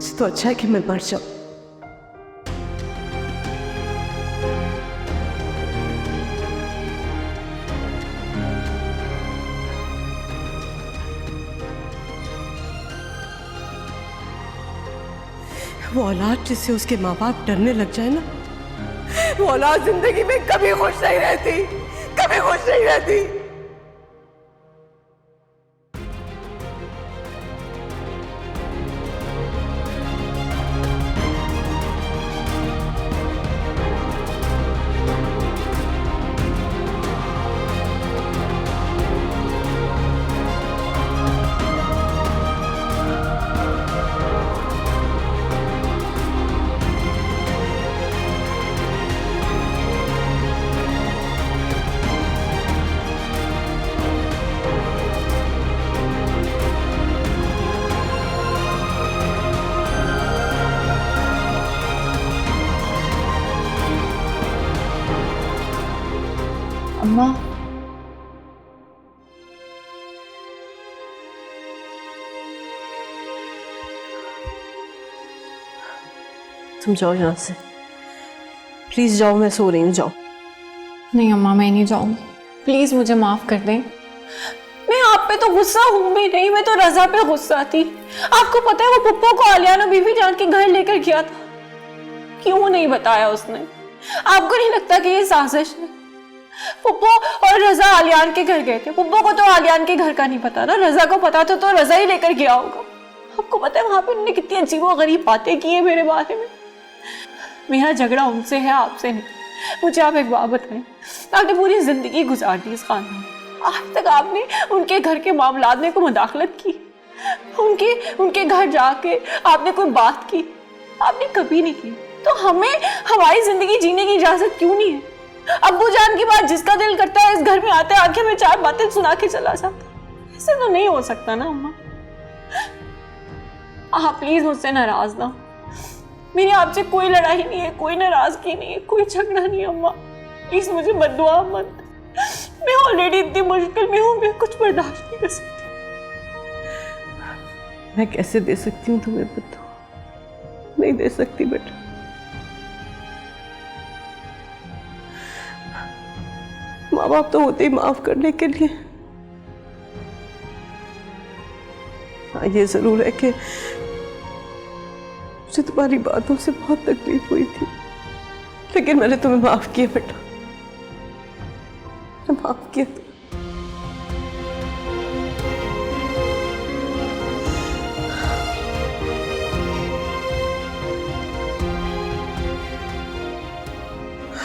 इससे तो अच्छा है कि मैं मर जाऊं। वो औलाद जिससे उसके माँ बाप डरने लग जाए ना, वो औलाद जिंदगी में कभी खुश नहीं रहती, कभी खुश नहीं रहती। अम्मा, तुम जाओ यहाँ से, प्लीज जाओ, मैं सो रही हूँ, जाओ। नहीं अम्मा, मैं नहीं जाऊंगी, प्लीज मुझे माफ कर दें। मैं आप पे तो गुस्सा हूं भी नहीं, मैं तो रजा पे गुस्सा थी। आपको पता है वो पुप्पो को आलियाना बीवी जान के घर लेकर गया था, क्यों नहीं बताया उसने? आपको नहीं लगता कि ये साजिश है? पुप्पो और रजा आलियान के घर गए थे। पुप्पो को तो आलियान के घर का नहीं पता ना, रजा को पता तो रजा ही लेकर गया होगा। आपको पता है वहां पे उन्होंने कितनी अजीबोगरीब बातें की है मेरे बारे में। मेरा झगड़ा उनसे है, आपसे नहीं। मुझे आप एक बात बताएं, आपने पूरी जिंदगी गुजार दी इस खानदान में, आज तक आपने उनके घर के मामलात में कोई मुदाखलत की? उनके घर जाके आपने कोई बात की? आपने कभी नहीं की। तो हमें हमारी जिंदगी जीने की इजाजत क्यों नहीं है? अब्बू जान की बात जिसका दिल करता है इस घर में आते आके हमें 4 बातें सुना के चला जाता। ऐसे तो नहीं हो सकता ना अम्मा। आप प्लीज मुझसे नाराज ना, मेरी आपसे कोई लड़ाई नहीं है, कोई नाराजगी नहीं है, कोई झगड़ा नहीं है अम्मा। प्लीज मुझे बद्दुआ मत। मैं ऑलरेडी इतनी मुश्किल में हूँ, मैं कुछ बर्दाश्त नहीं कर सकती। मैं कैसे दे सकती हूँ तुम्हें बद्दुआ? नहीं दे सकती बेटा। माँ बाप तो होते ही माफ करने के लिए। हाँ, ये जरूर है कि मुझे तुम्हारी बातों से बहुत तकलीफ हुई थी, लेकिन मैंने तुम्हें माफ किया बेटा, माफ किया।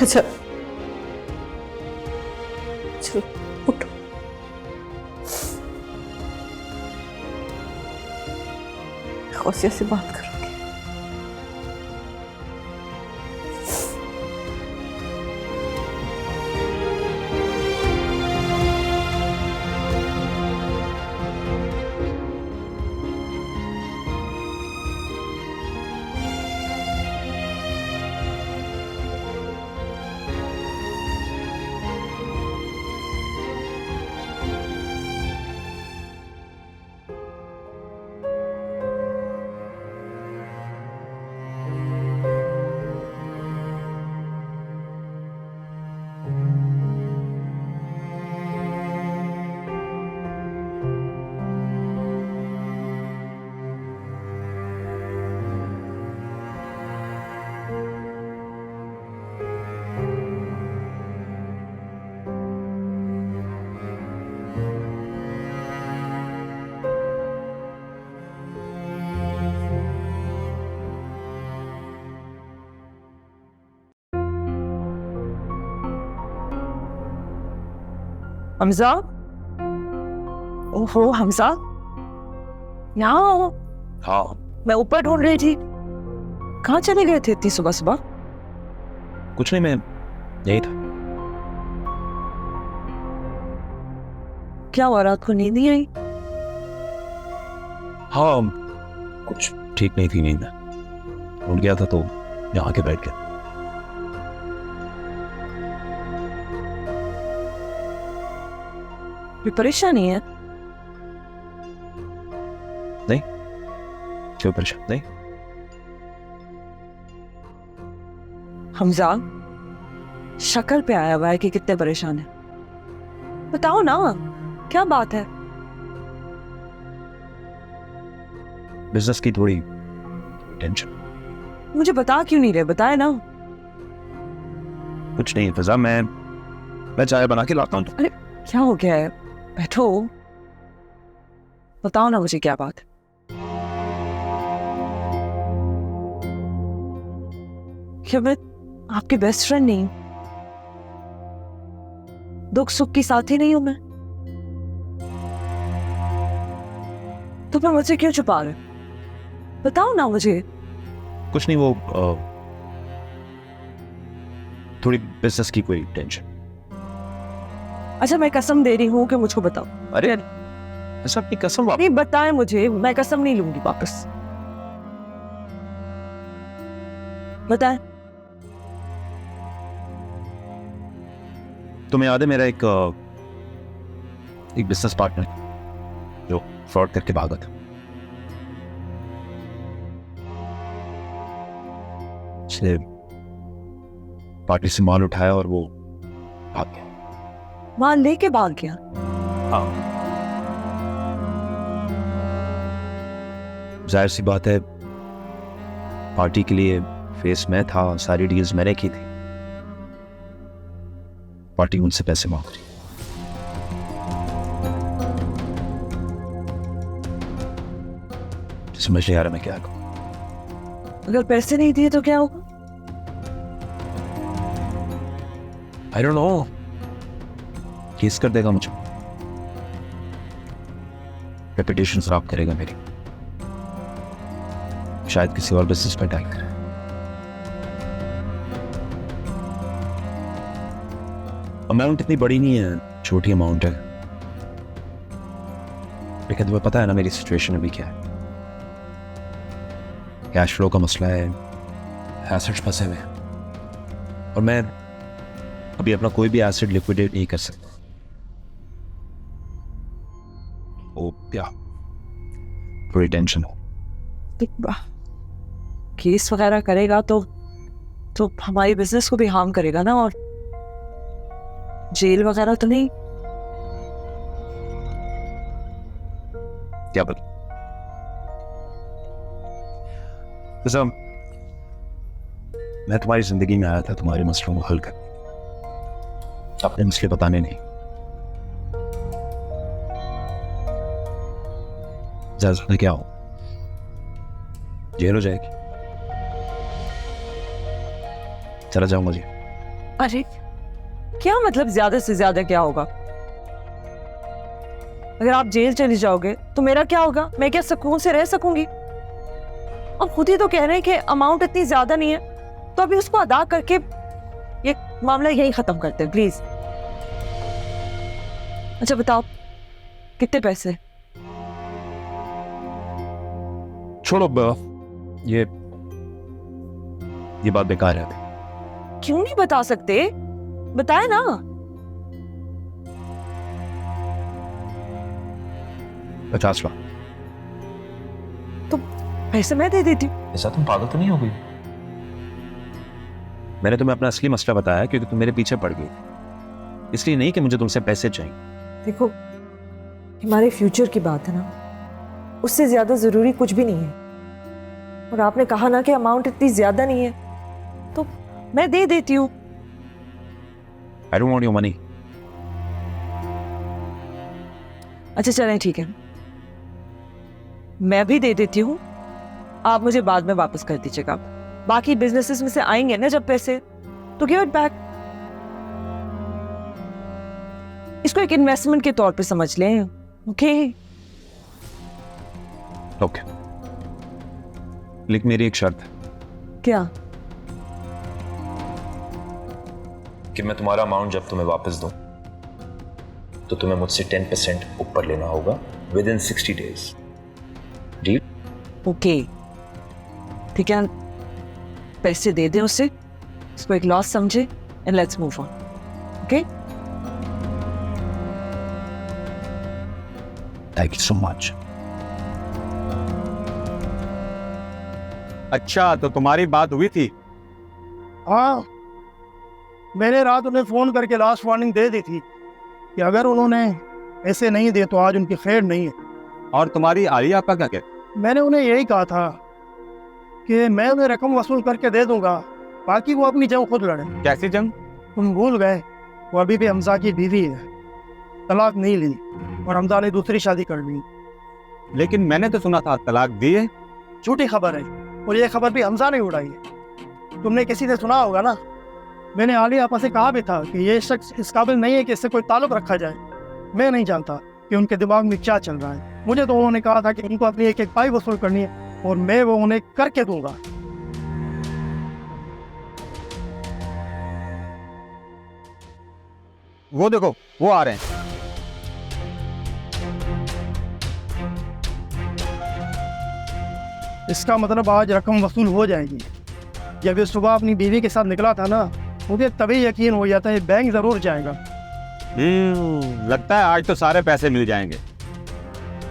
अच्छा चलो उठो। गौसिया से बात करोगे? हमजा, ओहो हमजा, यहाँ हो? हाँ मैं ऊपर ढूंढ रही थी, कहाँ चले गए थे इतनी सुबह सुबह? कुछ नहीं, मैं यही था। क्या हुआ, रात को नींद नहीं आई? हाँ, कुछ ठीक नहीं थी नींद, उठ गया था तो यहाँ आके बैठ गया। कोई परेशानी है? नहीं, क्यों परेशान? नहीं, हमजा शक्ल पे आया हुआ है कि कितने परेशान है। बताओ ना क्या बात है। बिजनेस की थोड़ी टेंशन। मुझे बता क्यों नहीं रहे, बताए ना। कुछ नहीं फिजा, मैं चाय बना के लाता हूँ। अरे क्या हो गया है, बैठो, बताओ ना मुझे क्या बात है। क्या मैं आपकी बेस्ट फ्रेंड नहीं हूं? दुख सुख की साथी नहीं हूं मैं? तो फिर मुझसे क्यों छुपा रहे? बताओ ना मुझे। कुछ नहीं, वो थोड़ी बिजनेस की कोई टेंशन। अच्छा मैं कसम दे रही हूं कि मुझको बताओ। अरे ऐसा अपनी कसम नहीं बताएं मुझे, मैं कसम नहीं लूंगी वापस। बताएं। तुम्हें याद है मेरा एक बिजनेस पार्टनर जो फ्रॉड करके भागा था? उसने पार्टी से माल उठाया और वो भाग गया। माल लेके भाग गया? हाँ, जाहिर सी बात है, पार्टी के लिए फेस में था, सारी डील्स मैंने की थी। पार्टी उनसे पैसे मांग रही। समझ नहीं आ रहा मैं क्या करूं। अगर पैसे नहीं दिए तो क्या होगा? I don't know, केस कर देगा मुझे, रेपुटेशन खराब करेगा मेरी, शायद किसी और बिजनेस पे टाइम करे। अमाउंट इतनी बड़ी नहीं है, छोटी अमाउंट है, लेकिन तुम्हें पता है ना मेरी सिचुएशन अभी क्या है। कैश फ्लो का मसला है, एसेट्स फंसे हुए हैं, और मैं अभी अपना कोई भी एसेट लिक्विडेट नहीं कर सकता। ओ क्या थोड़ी टेंशन है। केस वगैरह करेगा तो हमारी बिजनेस को भी हार्म करेगा ना, और जेल वगैरह तो नहीं? क्या बता, मैं तुम्हारी जिंदगी में आया था तुम्हारे मसलों को हल कर, अपने मसले बताने नहीं। ज्यादा में क्या हो, जेल हो जाएगी, चला जाऊंगा जी। अरे क्या मतलब ज्यादा से ज्यादा क्या होगा? अगर आप जेल चली जाओगे तो मेरा क्या होगा? मैं क्या सुकून से रह सकूंगी? अब खुद ही तो कह रहे हैं कि अमाउंट इतनी ज्यादा नहीं है, तो अभी उसको अदा करके ये मामला यही खत्म करते हैं प्लीज। अच्छा बताओ कितने पैसे? छोड़ो ये बात बेकार है। क्यों नहीं बता सकते? बताए ना। 50 लाख। तो पैसे मैं दे देती हूँ। ऐसा तुम पागल तो नहीं हो गई? मैंने तुम्हें अपना असली मसला बताया क्योंकि तुम मेरे पीछे पड़ गई, इसलिए नहीं कि मुझे तुमसे पैसे चाहिए। देखो हमारे फ्यूचर की बात है ना, उससे ज्यादा जरूरी कुछ भी नहीं है। और आपने कहा ना कि अमाउंट इतनी ज्यादा नहीं है, तो मैं दे देती हूँ। I don't want your money. अच्छा चलें ठीक है, मैं भी दे देती हूँ, आप मुझे बाद में वापस कर दीजिएगा। बाकी बिजनेसेस में से आएंगे ना जब पैसे, तो गिव इट बैक। इसको एक इन्वेस्टमेंट के तौर पे समझ लें। ओके ओके, लेकिन मेरी एक शर्त है। क्या? कि मैं तुम्हारा अमाउंट जब तुम्हें वापस दूं तो तुम्हें मुझसे 10% ऊपर लेना होगा with in 60 days. Deal? Okay ठीक है, पैसे दे दें उससे, इसको एक लॉस समझे and let's move on. Okay thank you so much. अच्छा तो तुम्हारी बात हुई थी हाँ, मैंने रात उन्हें फ़ोन करके लास्ट वार्निंग दे दी थी कि अगर उन्होंने पैसे नहीं दिए तो आज उनकी खैर नहीं है। और तुम्हारी आलिया आपका क्या कहती? मैंने उन्हें यही कहा था कि मैं उन्हें रकम वसूल करके दे दूंगा, बाकी वो अपनी जंग खुद लड़े। कैसी जंग? तुम भूल गए, वो अभी भी हमजा की बीवी है, तलाक नहीं ली और हमजा ने दूसरी शादी कर ली। लेकिन मैंने तो सुना था तलाक दी है। झूठी खबर है, और ये खबर भी हमजा ने उड़ाई है। तुमने किसी से सुना होगा ना, मैंने आलिया आपा से कहा भी था कि ये शख्स इस काबिल नहीं है कि इससे कोई ताल्लुक रखा जाए। मैं नहीं जानता कि उनके दिमाग में क्या चल रहा है। मुझे तो उन्होंने कहा था कि इनको अपनी एक एक पाई वसूल करनी है और मैं वो उन्हें करके दूंगा। वो देखो, वो आ रहे हैं। इसका मतलब आज रकम वसूल हो जाएगी। जब ये सुबह अपनी बीवी के साथ निकला था ना, मुझे तभी यकीन हो जाता है बैंक जरूर जाएगा। लगता है आज तो सारे पैसे मिल जाएंगे।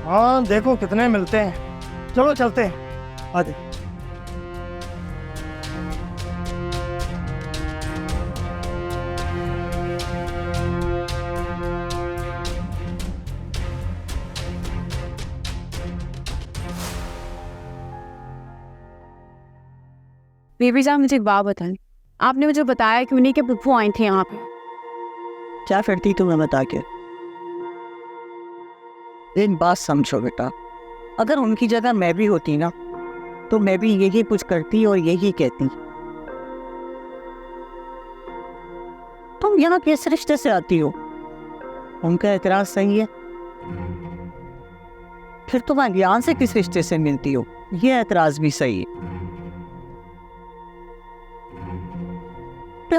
हाँ, देखो कितने मिलते हैं। चलो चलते हैं, आते। बेबी जान, मुझे एक बात बताएं। आपने मुझे बताया कि उन्हीं के फूफू आए थे यहाँ पे। क्या करती तुम्हें बता के? एक बात समझो बेटा, अगर उनकी जगह मैं भी होती ना तो मैं भी यही कुछ करती और यही कहती। तुम यहाँ किस रिश्ते से आती हो? उनका एतराज सही है, फिर तुम अज्ञान से किस रिश्ते से मिलती हो? ये एतराज भी सही है।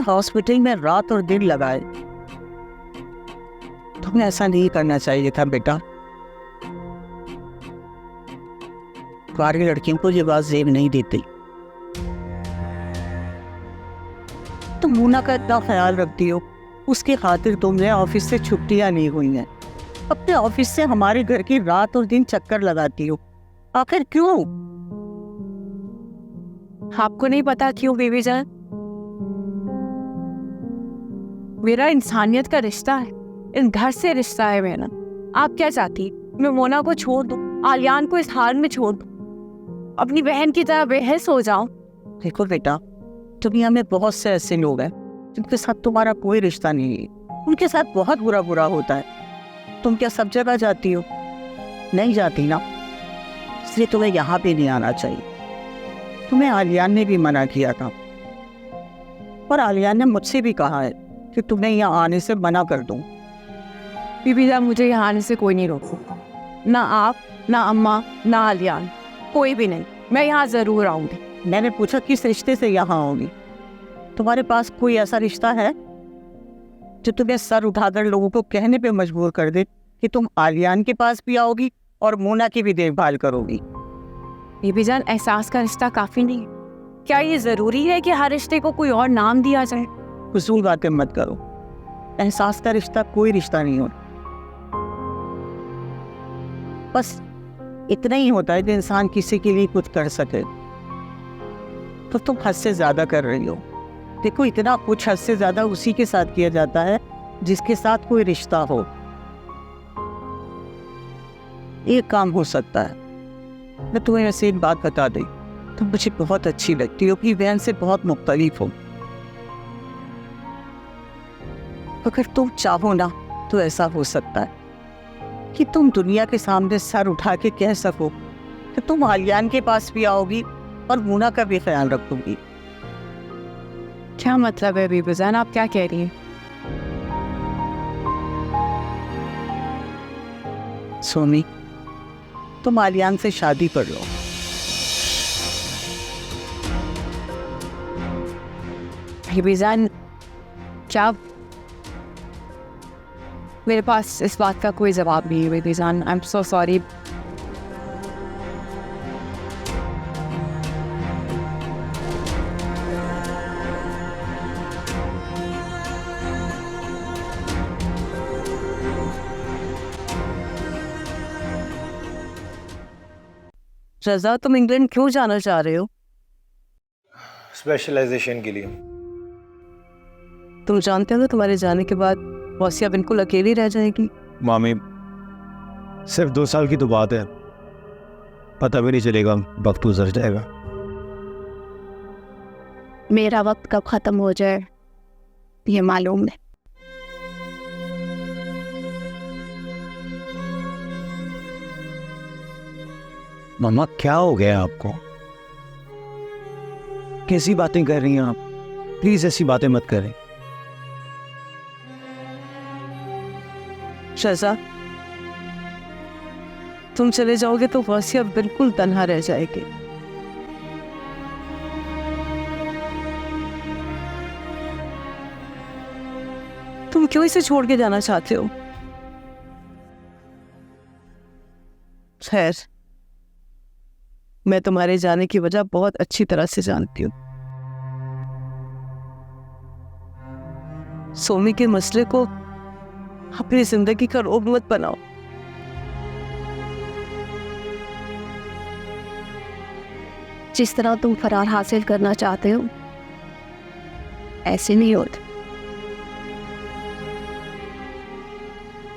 हॉस्पिटल में रात और दिन लगाए, तुम्हें ऐसा नहीं करना चाहिए था बेटा। कुंवारी लड़कियों को ये बात जेब नहीं देती। तुम मूना का इतना ख्याल रखती हो, उसकी खातिर तुमने ऑफिस से छुट्टियां ली हुई हैं। अपने ऑफिस से हमारे घर की रात और दिन चक्कर लगाती हो, आखिर क्यों? आपको नहीं पता क्यों बेबी जान? मेरा इंसानियत का रिश्ता है, इन घर से रिश्ता है मेरा। आप क्या चाहती? मैं मोना को छोड़ दूं, आलियान को इस हाल में छोड़ दूं, अपनी बहन की तरह बेहस हो जाऊं? देखो बेटा, दुनिया में बहुत से ऐसे लोग हैं जिनके साथ तुम्हारा कोई रिश्ता नहीं है, उनके साथ बहुत बुरा बुरा होता है। तुम क्या सब जगह जाती हो? नहीं जाती ना, इसलिए तुम्हें यहाँ पे नहीं आना चाहिए। तुम्हें आलियान ने भी मना किया था, और आलियान ने मुझसे भी कहा है कि तुम्हें यहाँ आने से मना कर दूं। बीबी जान, मुझे यहाँ आने से कोई नहीं रोकता, ना आप, ना अम्मा, ना आलियान, कोई भी नहीं। मैं यहाँ जरूर आऊंगी। मैंने पूछा किस रिश्ते से यहाँ आओगी? तुम्हारे पास कोई ऐसा रिश्ता है जो तुम्हें सर उठाकर लोगों को कहने पे मजबूर कर दे कि तुम आलियान के पास भी आओगी और मोना की भी देखभाल करोगी? बीबी जान, एहसास का रिश्ता काफी नहीं है। क्या ये जरूरी है कि हर रिश्ते को कोई और नाम दिया जाए? फजूल बातें मत करो। एहसास का रिश्ता कोई रिश्ता नहीं होता, बस इतना ही होता है कि इंसान किसी के लिए कुछ कर सके। तो तुम हद से ज्यादा कर रही हो। देखो, इतना कुछ हद से ज्यादा उसी के साथ किया जाता है जिसके साथ कोई रिश्ता हो। एक काम हो सकता है, मैं तुम्हें ऐसे एक बात बता दी, तुम मुझे बहुत अच्छी लगती हो, अपनी बहन से बहुत मुख्तलिफ हो। अगर तुम चाहो ना तो ऐसा हो सकता है कि तुम दुनिया के सामने सर उठा के कह सको कि तुम आलियान के पास भी आओगी और मूना का भी ख्याल रखोगी। क्या मतलब है बीबी जान, आप क्या कह रही हैं? सोनी, तुम आलियान से शादी कर लो। बीबी जान, क्या मेरे पास इस बात का कोई जवाब नहीं है बेबी जान। I am so sorry. रजा, तुम इंग्लैंड क्यों जाना चाह रहे हो? स्पेशलाइजेशन के लिए। तुम जानते हो ना तुम्हारे जाने के बाद मौसिया बिल्कुल अकेली रह जाएगी। मामी, सिर्फ 2 साल की तो बात है, पता भी नहीं चलेगा, वक्त गुजर जाएगा। मेरा वक्त कब खत्म हो जाए ये मालूम नहीं। मम्मा क्या हो गया आपको? कैसी बातें कर रही हैं आप? प्लीज ऐसी बातें मत करें। शहजाद, तुम चले जाओगे तो मौसिया बिल्कुल तन्हा रह जाएगी। तुम क्यों इसे छोड़ के जाना चाहते हो? खैर, मैं तुम्हारे जाने की वजह बहुत अच्छी तरह से जानती हूँ। सोमी के मसले को अपनी जिंदगी का रोग मत बनाओ। जिस तरह तुम फरार हासिल करना चाहते हो ऐसे नहीं होता।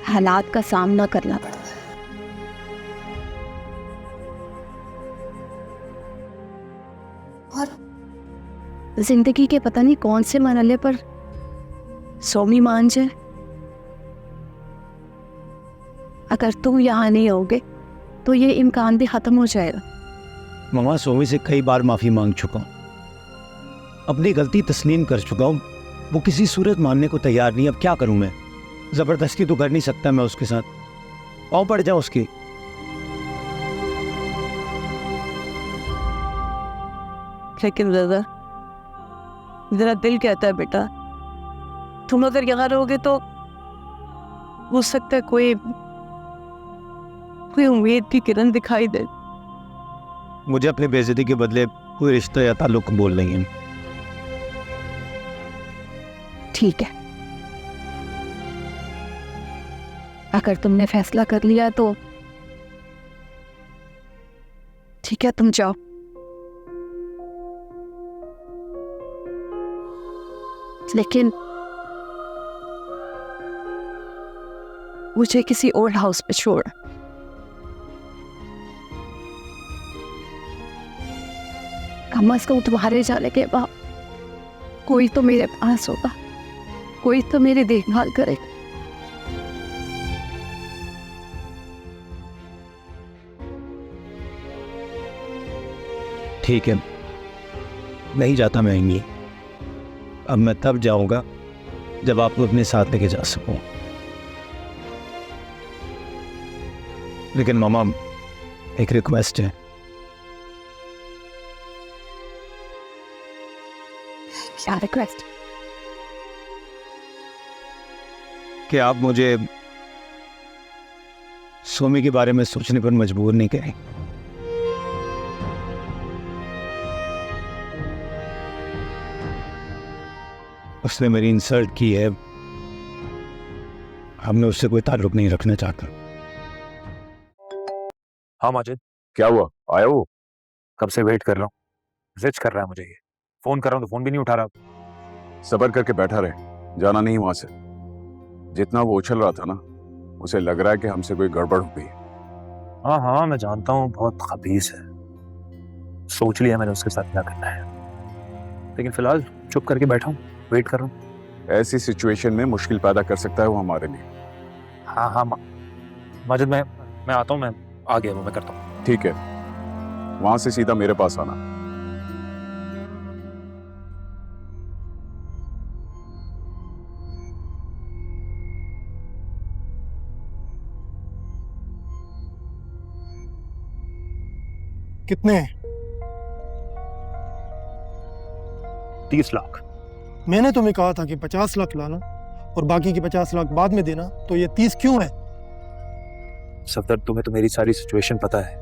हालात का सामना करना पड़ता है। और जिंदगी के पता नहीं कौन से मरहले पर सोमी मान जाए। अगर तुम यहाँ नहीं होगे तो ये इम्कान भी खत्म हो जाएगा। मम्मा, सोमी से कई बार माफी मांग चुका हूँ, अपनी गलती तस्लीम कर चुका हूँ। वो किसी सूरत मानने को तैयार नहीं। अब क्या करूँ मैं? जबरदस्ती तो कर नहीं सकता मैं उसके साथ। पाँव पड़ जाओ उसकी। लेकिन रज़ा, मेरा दिल कहता है बेटा, तुम अगर यहाँ रहोगे तो हो सकता है कोई उम्मीद की किरण दिखाई दे। मुझे अपनी बेइज्जती के बदले कोई रिश्ता या ताल्लुक कबूल नहीं है। ठीक है, अगर तुमने फैसला कर लिया तो ठीक है, तुम जाओ। लेकिन मुझे किसी ओल्ड हाउस पे छोड़। कम से कम तुम्हारे जाने के बाद कोई तो मेरे पास होगा, कोई तो मेरी देखभाल करेगा। ठीक है, नहीं जाता मैं यहीं। अब मैं तब जाऊंगा जब आपको अपने साथ लेके जा सकूं। लेकिन मामा, एक रिक्वेस्ट है। क्या रिक्वेस्ट? कि आप मुझे सोमी के बारे में सोचने पर मजबूर नहीं करें। उसने मेरी इंसल्ट की है, अब मैं उससे कोई ताल्लुक नहीं रखना चाहता। हाँ माजिद, क्या हुआ? आया वो? कब से वेट कर रहा हूँ, मैसेज कर रहा है मुझे, ये फोन कर रहा हूँ तो फोन भी नहीं उठा रहा। सब्र करके बैठा रहे, जाना नहीं वहां से। जितना वो उछल रहा था ना, उसे लग रहा है कि हमसे कोई गड़बड़ हो गई। हाँ हाँ मैं जानता हूँ, बहुत खबीस है, सोच लिया मैंने उसके साथ क्या करना है। लेकिन फिलहाल चुप करके बैठा हूँ, वेट कर रहा हूँ। ऐसी सिचुएशन में मुश्किल पैदा कर सकता है वो हमारे लिए। हाँ हाँ माजिद, मैं आता हूँ, मैं आ गया वो, मैं करता हूँ। ठीक है, वहां से सीधा मेरे पास आना। कितने? 30 लाख। मैंने तुम्हें कहा था कि 50 लाख लाना और बाकी के 50 लाख बाद में देना, तो ये 30 क्यों है? सफदर, तुम्हें तो मेरी सारी सिचुएशन पता है,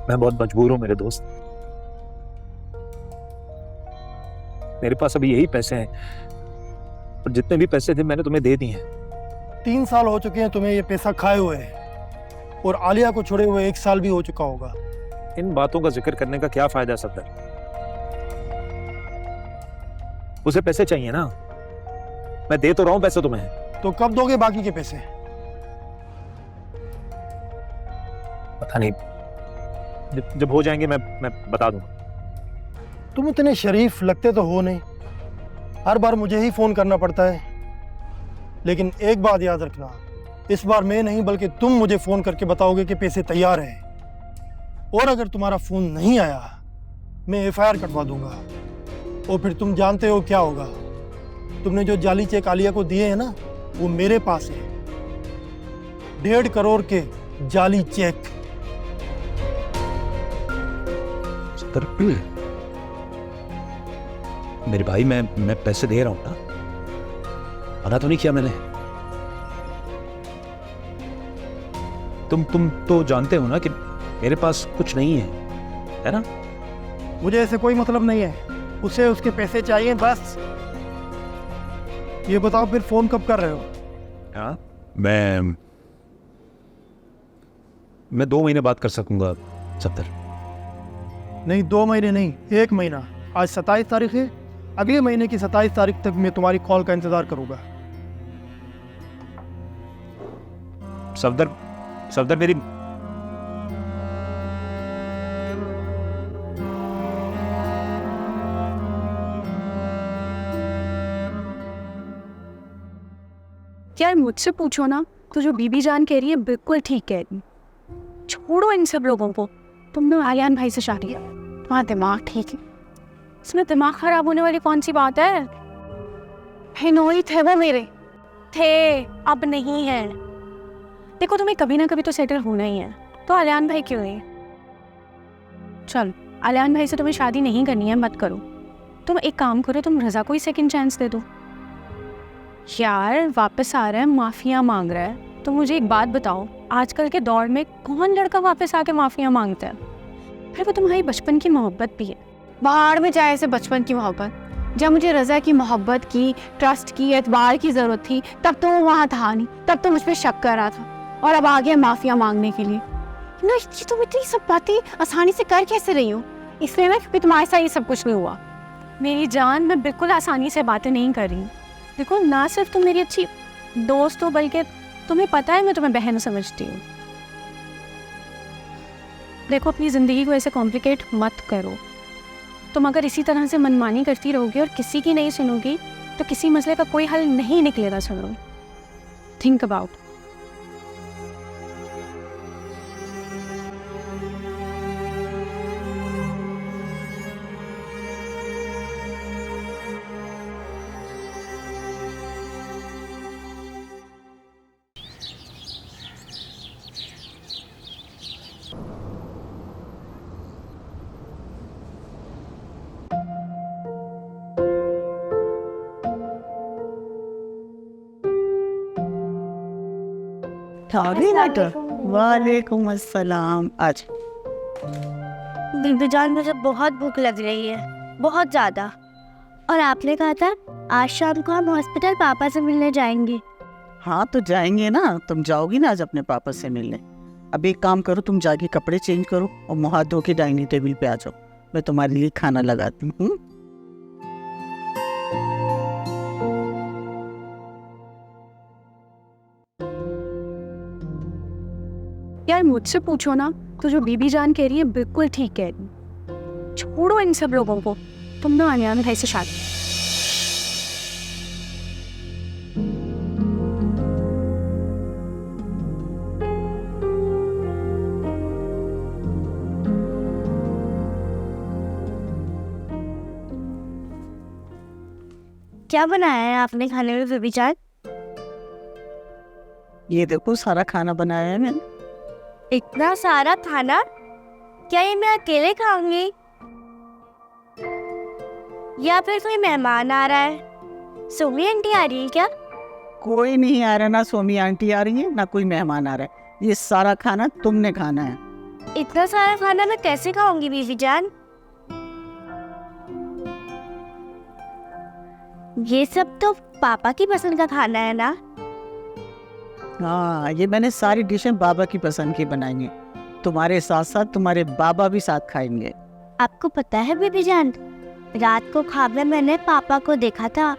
मैं बहुत मजबूर हूं मेरे दोस्त। मेरे पास अभी यही पैसे हैं और जितने भी पैसे थे मैंने तुम्हें दे दिए हैं। 3 साल हो चुके हैं तुम्हें ये पैसा खाए हुए है, और आलिया को छोड़े हुए 1 साल भी हो चुका होगा। इन बातों का जिक्र करने का क्या फायदा है सफदर? उसे पैसे चाहिए ना, मैं दे तो रहा हूं पैसे तुम्हें। तो कब दोगे बाकी के पैसे? पता नहीं, जब हो जाएंगे मैं बता दूंगा। तुम इतने शरीफ लगते तो हो नहीं, हर बार मुझे ही फोन करना पड़ता है। लेकिन एक बात याद रखना, इस बार मैं नहीं बल्कि तुम मुझे फोन करके बताओगे कि पैसे तैयार हैं। और अगर तुम्हारा फोन नहीं आया, मैं एफआईआर कटवा दूंगा। और फिर तुम जानते हो क्या होगा। तुमने जो जाली चेक आलिया को दिए हैं ना, वो मेरे पास है, 1.5 करोड़ के जाली चेक। मेरे भाई, मैं पैसे दे रहा हूं ना, मना तो नहीं किया मैंने। तुम तो जानते हो ना कि मेरे पास कुछ नहीं है ना? मुझे ऐसे कोई मतलब नहीं है, उसे उसके पैसे चाहिए बस। ये बताओ फिर फोन कब कर रहे हो? हाँ, मैं 2 महीने बात कर सकूंगा सफदर। नहीं, 2 महीने नहीं, 1 महीना। आज 27 तारीख है, अगले महीने की 27 तारीख तक मैं तुम्हारी कॉल का इंतजार करूंगा। सफदर मेरी यार मुझसे पूछो ना, तो जो बीबी जान कह रही है बिल्कुल ठीक कह रही। छोड़ो इन सब लोगों को, तुमने आलियान भाई से शादी है, तुम्हारा दिमाग ठीक है, इसमें दिमाग खराब होने वाली कौन सी बात है? हिनोई थे वो मेरे, थे, अब नहीं है। देखो तुम्हें कभी ना कभी तो सेटल होना ही है, तो आलियान भाई क्यों नहीं? चल, आलियान भाई से तुम्हें शादी नहीं करनी है, मत करो। तुम एक काम करो, तुम रज़ा को ही सेकंड चांस दे दो। यार वापस आ रहा है, माफिया मांग रहा है, तो मुझे एक बात बताओ, आजकल के दौर में कौन लड़का वापस आके माफिया मांगता है? फिर वो तुम्हारी बचपन की मोहब्बत भी है, बाहर में जाए से बचपन की मोहब्बत। जब मुझे रज़ा की मोहब्बत की, ट्रस्ट की, एतबार की ज़रूरत थी, तब तो वो वहाँ था नहीं, तब तो मुझ पर शक कर रहा था, और अब आ गया माफिया मांगने के लिए ना। ये तुम इतनी सब बातें आसानी से कर कैसे रही हो? इसलिए ना क्योंकि तुम्हारे साथ ये सब कुछ नहीं हुआ। मेरी जान, मैं बिल्कुल आसानी से बातें नहीं कर रही। देखो, ना सिर्फ तुम मेरी अच्छी दोस्त हो, बल्कि तुम्हें पता है मैं तुम्हें बहन समझती हूँ। देखो, अपनी ज़िंदगी को ऐसे कॉम्प्लिकेट मत करो। तुम अगर इसी तरह से मनमानी करती रहोगी और किसी की नहीं सुनोगी, तो किसी मसले का कोई हल नहीं निकलेगा। सुनो, थिंक अबाउट। वालेकुम अस्सलाम। आज बीबी जान, मुझे बहुत भूख लग रही है, बहुत ज़्यादा। और आपने कहा था आज शाम को हम हॉस्पिटल पापा से मिलने जाएंगे। हाँ तो जाएंगे ना, तुम जाओगी ना आज अपने पापा से मिलने। अब एक काम करो, तुम जाके कपड़े चेंज करो और मुँह हाथ धो के डाइनिंग टेबल पे आ जाओ, मैं तुम्हारे लिए खाना लगाती हूँ। यार मुझसे पूछो ना, तो जो बीबी जान कह रही है बिल्कुल ठीक कह रही। छोड़ो इन सब लोगों को, तुमने आलियान भाई से शादी। क्या बनाया है आपने खाने में बीबी जान? ये देखो, सारा खाना बनाया है मैंने। इतना सारा खाना? क्या ये मैं अकेले खाऊंगी या फिर कोई मेहमान आ रहा है? सोमी आंटी आ रही है क्या? कोई नहीं आ रहा, ना सोमी आंटी आ रही है ना कोई मेहमान आ रहा है। ये सारा खाना तुमने खाना है। इतना सारा खाना मैं कैसे खाऊंगी बीबी जान? ये सब तो पापा की पसंद का खाना है ना? हाँ, ये मैंने सारी डिशें बाबा की पसंद की बनाई हैं। तुम्हारे साथ साथ तुम्हारे बाबा भी साथ खाएंगे। आपको पता है बीबी जान, रात को ख्वाब में मैंने पापा को देखा था।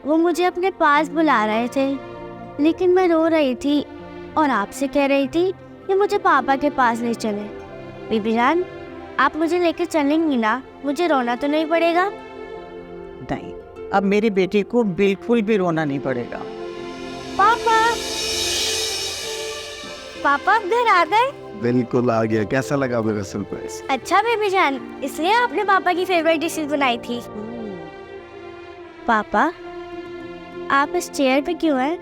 वो मुझे अपने पास बुला रहे थे, लेकिन मैं रो रही थी और आपसे कह रही थी कि मुझे पापा के पास ले चले। बीबी जान, आप मुझे लेकर चलेंगी ना? मुझे रोना तो नहीं पड़ेगा? नहीं, अब मेरी बेटी को बिल्कुल भी रोना नहीं पड़ेगा। पापा, पापा आप घर आ गए? बिल्कुल आ गया। कैसा लगा मेरा सरप्राइज? अच्छा बेबी जान, इसलिए आपने पापा की फेवरेट डिशेस बनाई थी। पापा, आप इस चेयर पे क्यों हैं?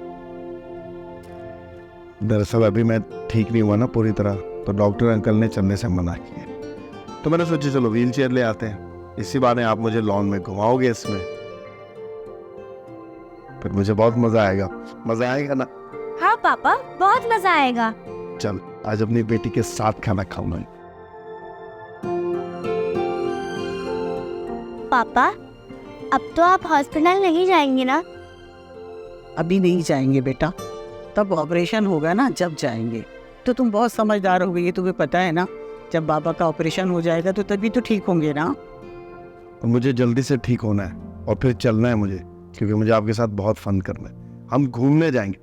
दरअसल अभी मैं ठीक नहीं हुआ ना पूरी तरह, तो डॉक्टर अंकल ने चलने से मना किया। तो मैंने सोचा चलो व्हील चेयर ले आते हैं, इसी बहाने आप मुझे लॉन में घुमाओगे इसमें, फिर मुझे बहुत मजा आएगा। मजा आएगा ना? हाँ पापा, बहुत मजा आएगा। चल आज अपनी बेटी के साथ खाना खाऊंगा। पापा, अब तो आप हॉस्पिटल नहीं जाएंगे ना? अभी नहीं जाएंगे बेटा, तब ऑपरेशन होगा ना जब जाएंगे। तो तुम बहुत समझदार हो गई, ये तुम्हें पता है ना। जब बाबा का ऑपरेशन हो जाएगा तो तभी तो ठीक होंगे ना। मुझे जल्दी से ठीक होना है और फिर चलना है मुझे, क्योंकि मुझे आपके साथ बहुत फन करना है। हम घूमने जाएंगे,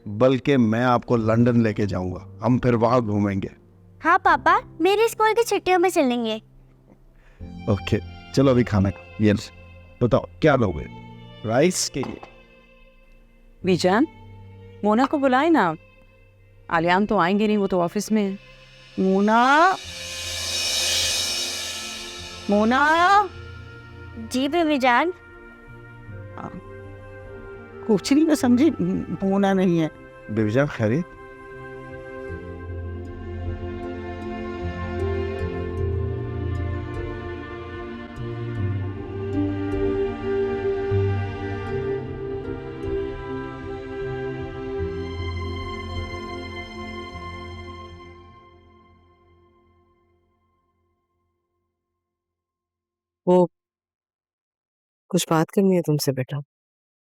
बल्कि मैं आपको लंदन लेके जाऊंगा, हम फिर वहां घूमेंगे। हाँ पापा, मेरे स्कूल की छुट्टियों में चलेंगे। ओके चलो अभी खाना खाओ। ये बताओ क्या लोगे? राइस के लिए? बीजान, मोना को बुलाए ना। आलियान तो आएंगे नहीं, वो तो ऑफिस में है। मोना, मोना। जी बेबी जान। कुछ नहीं, मैं समझी मोना नहीं है। बेबी जान खैरियत? वो कुछ बात करनी है तुमसे बेटा।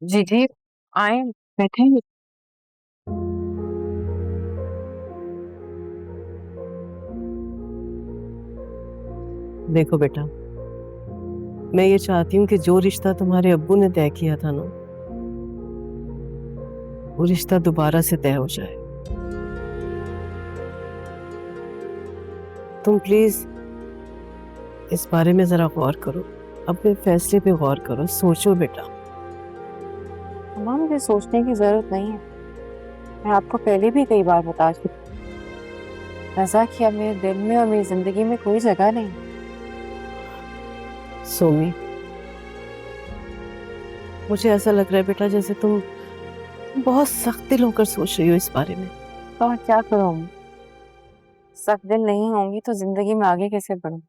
जी जी, आए, बैठे। देखो बेटा, मैं ये चाहती हूँ कि जो रिश्ता तुम्हारे अब्बू ने तय किया था ना, वो रिश्ता दोबारा से तय हो जाए। तुम प्लीज इस बारे में जरा गौर करो, अपने फैसले पे गौर करो, सोचो बेटा। माँ, मुझे सोचने की जरूरत नहीं है। मैं आपको पहले भी कई बार बता चुकी, रज़ा की अब मेरे दिल में और मेरी जिंदगी में कोई जगह नहीं। सोमी, मुझे ऐसा लग रहा है बेटा जैसे तुम बहुत सख्त दिल होकर सोच रही हो इस बारे में। तो क्या करूँ? सख्त दिल नहीं होंगी तो जिंदगी में आगे कैसे बढ़ूं?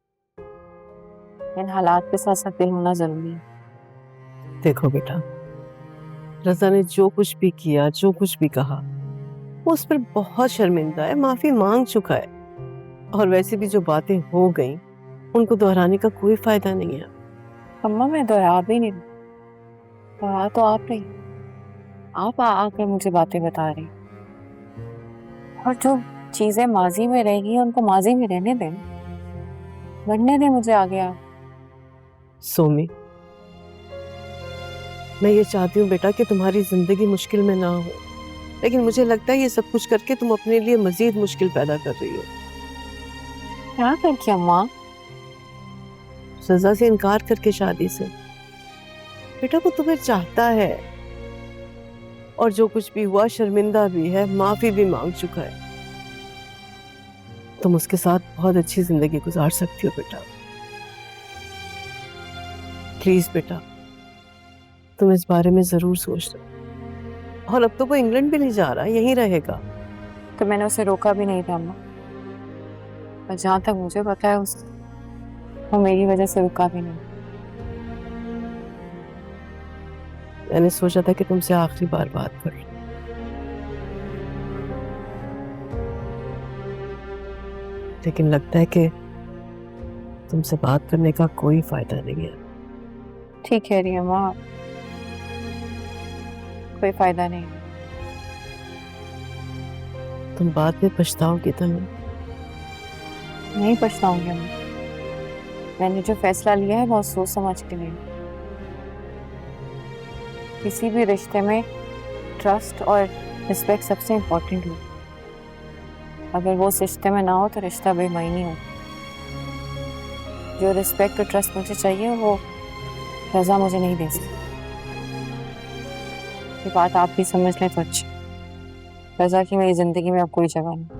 इन हालात के साथ सख्त दिल होना जरूरी है। देखो बेटा, रज़ा ने जो कुछ भी किया, जो कुछ भी कहा, वो उस पर बहुत शर्मिंदा है, माफी मांग चुका है। और वैसे भी जो बातें हो गई उनको दोहराने का कोई फायदा नहीं है। अम्मा, मैं दोहरा भी नहीं, दोहरा तो आप रही। आप आकर मुझे बातें बता रही, और जो चीजें माजी में रहेगी उनको माजी में रहने दें, बढ़ने दें मुझे आगे। आप सोमी, मैं ये चाहती हूँ बेटा कि तुम्हारी जिंदगी मुश्किल में ना हो, लेकिन मुझे लगता है ये सब कुछ करके तुम अपने लिए मजीद मुश्किल पैदा कर रही हो। क्या करके अम्मा? रज़ा से इनकार करके शादी से। बेटा वो तुम्हें चाहता है, और जो कुछ भी हुआ शर्मिंदा भी है, माफी भी मांग चुका है। तुम उसके साथ बहुत अच्छी जिंदगी गुजार सकती हो बेटा। प्लीज बेटा, तुम इस बारे में जरूर सोचना। और अब तो वो इंग्लैंड भी नहीं जा रहा, यहीं रहेगा। तो मैंने उसे रोका भी नहीं था अम्मा, और जहाँ तक मुझे पता है वो मेरी वजह से रुका भी नहीं। मैंने सोचा था कि तुमसे आखिरी बार बात कर लूं, लेकिन लगता है कि तुमसे बात करने का कोई फायदा नहीं है। ठीक है रिया माँ, कोई फायदा नहीं। तुम बाद में पछताओगी तो नहीं पछताऊंगी अम्मा, मैंने जो फैसला लिया है बहुत सोच समझ के लिया। किसी भी रिश्ते में ट्रस्ट और रिस्पेक्ट सबसे इम्पोर्टेंट हो। अगर वो उस रिश्ते में ना हो तो रिश्ता बेमायनी हो। जो रिस्पेक्ट और ट्रस्ट मुझे चाहिए वो रज़ा मुझे नहीं दे सकती। ये बात आप भी समझ लें तो अच्छा। रज़ा की मेरी ज़िंदगी में अब कोई जगह नहीं।